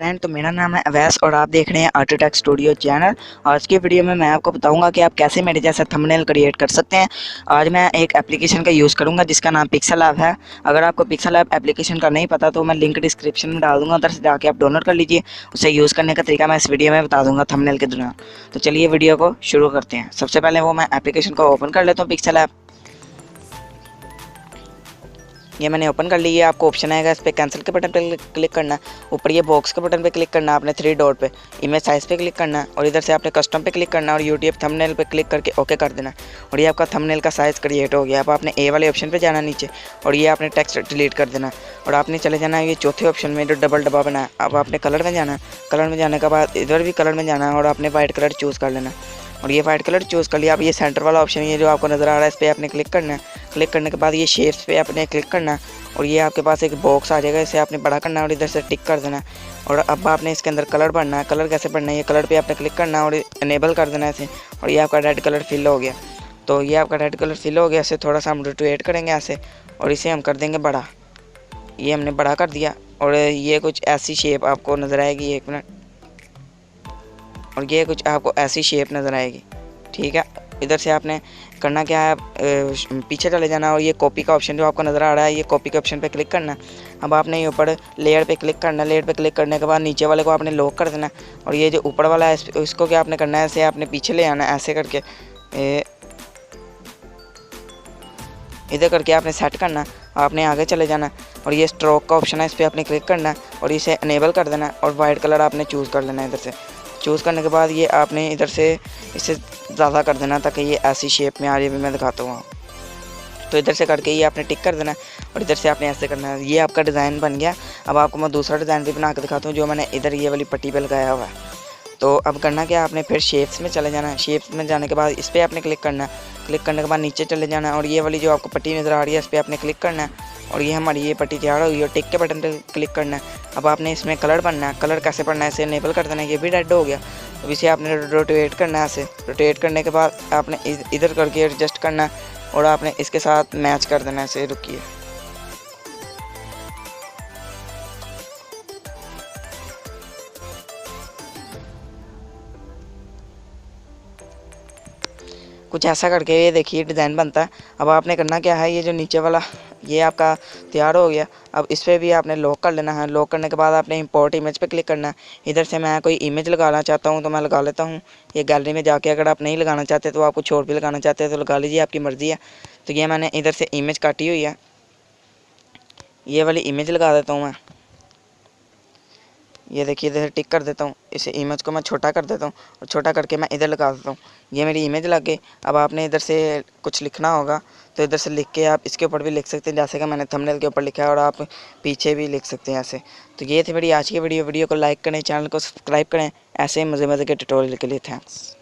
Friend, तो मेरा नाम है अवैस और आप देख रहे हैं आर्टिटेक्ट स्टूडियो चैनल। आज की वीडियो में मैं आपको बताऊंगा कि आप कैसे मेरे जैसा थंबनेल क्रिएट कर सकते हैं। आज मैं एक एप्लीकेशन का यूज़ करूंगा जिसका नाम पिक्सेलैब है। अगर आपको पिक्सेलैब एप्लीकेशन का नहीं पता तो मैं लिंक डिस्क्रिप्शन में डाल दूंगा, उधर से जाके आप डाउनलोड कर लीजिए। उसे यूज़ करने का तरीका मैं इस वीडियो में बता दूंगा थंबनेल के दौरान। तो चलिए वीडियो को शुरू करते हैं। सबसे पहले वो मैं एप्लीकेशन को ओपन कर लेता हूँ पिक्सेलैब। ये मैंने ओपन कर ली। ये आपको ऑप्शन आएगा, इस पर कैंसिल के बटन पे क्लिक करना है। ऊपर ये बॉक्स के बटन पे क्लिक करना है आपने, 3 डॉट पे। इमेज साइज़ पे क्लिक करना है और इधर से आपने कस्टम पे क्लिक करना है और यूट्यूब थंबनेल पे क्लिक करके ओके कर देना। और ये आपका थंबनेल का साइज़ क्रिएट हो गया। अब आपने ए वाले ऑप्शन पे जाना नीचे और ये आपने टेक्स्ट डिलीट कर देना और आपने चले जाना है ये चौथे ऑप्शन में जो डबल डब्बा बना है। अब आपने कलर में जाना है। कलर में जाने के बाद इधर भी कलर में जाना है और आपने वाइट कलर चूज़ कर लेना और ये वाइट कलर चूज़ कर लिया। अब ये सेंटर वाला ऑप्शन ये जो आपको नज़र आ रहा है, इस पर आपने क्लिक करना है। क्लिक करने के बाद ये शेप्स पे आपने क्लिक करना है और ये आपके पास एक बॉक्स आ जाएगा, इसे आपने बड़ा करना है और इधर से टिक कर देना है। और अब आपने इसके अंदर कलर भरना है। कलर कैसे भरना है, ये कलर पे आपने क्लिक करना है और इनेबल कर देना है इसे। और ये आपका रेड कलर फिल हो गया। तो ये आपका रेड कलर फिल हो गया। इसे थोड़ा सा हम रोटेट करेंगे ऐसे और इसे हम कर देंगे बड़ा। ये हमने बड़ा कर दिया और ये कुछ ऐसी शेप आपको नज़र आएगी। 1 मिनट। और ये कुछ आपको ऐसी शेप नज़र आएगी, ठीक है। इधर से आपने करना क्या है, पीछे चले जाना और ये कॉपी का ऑप्शन जो आपको नज़र आ रहा है, ये कॉपी के ऑप्शन पे क्लिक करना। अब आपने ये ऊपर लेयर पे क्लिक करना। लेयर पे क्लिक करने के बाद नीचे वाले को आपने लॉक कर देना और ये जो ऊपर वाला है इसको क्या आपने करना है, ऐसे आपने पीछे ले आना ऐसे करके, इधर करके आपने सेट करना। आपने आगे चले जाना और ये स्ट्रोक का ऑप्शन है, इस पर आपने क्लिक करना और इसे इनेबल कर देना और वाइट कलर आपने चूज़ कर लेना। इधर से चूज़ करने के बाद ये आपने इधर से इसे ज़्यादा कर देना ताकि ये ऐसी शेप में आ रही है। मैं दिखाता हूँ। तो इधर से करके ये आपने टिक कर देना और इधर से आपने ऐसे करना है। ये आपका डिज़ाइन बन गया। अब आपको मैं दूसरा डिज़ाइन भी बना के दिखाता हूँ जो मैंने इधर ये वाली पट्टी पे लगाया हुआ है। तो अब करना क्या, आपने फिर शेप्स में चले जाना है। शेप्स में जाने के बाद इस पर आपने क्लिक करना है। क्लिक करने के बाद नीचे चले जाना है और ये वाली जो आपको पट्टी नज़र आ रही है इस पर आपने क्लिक करना है और ये हमारी ये पट्टी तैयार होगी और टिक के बटन पे क्लिक करना है। अब आपने इसमें कलर भरना है। कलर कैसे भरना है, इसे इनेबल कर देना है। ये भी रेड हो गया। अब इसे आपने रोटेट करना है। ऐसे रोटेट करने के बाद आपने इधर करके एडजस्ट करना है और आपने इसके साथ मैच कर देना है। इसे रुकिए, कुछ ऐसा करके ये देखिए डिज़ाइन बनता है। अब आपने करना क्या है, ये जो नीचे वाला ये आपका तैयार हो गया। अब इस पर भी आपने लॉक कर लेना है। लॉक करने के बाद आपने इंपोर्ट इमेज पे क्लिक करना है। इधर से मैं कोई इमेज लगाना चाहता हूँ तो मैं लगा लेता हूँ। ये गैलरी में जाके अगर आप नहीं लगाना चाहते तो आपको छोड़ भी लगाना चाहते हैं तो लगा लीजिए, आपकी मर्ज़ी है। तो ये मैंने इधर से इमेज काटी हुई है, ये वाली इमेज लगा देता हूँ मैं। ये देखिए इधर टिक कर देता हूँ। इस इमेज को मैं छोटा कर देता हूँ और छोटा करके मैं इधर लगा देता हूँ। ये मेरी इमेज लग गई। अब आपने इधर से कुछ लिखना होगा तो इधर से लिख के आप इसके ऊपर भी लिख सकते हैं, जैसे कि मैंने थंबनेल के ऊपर लिखा है और आप पीछे भी लिख सकते हैं ऐसे। तो ये थी मेरी आज की वीडियो। वीडियो को लाइक करें, चैनल को सब्सक्राइब करें ऐसे मज़े मज़े के ट्यूटोरियल के लिए। थैंक्स।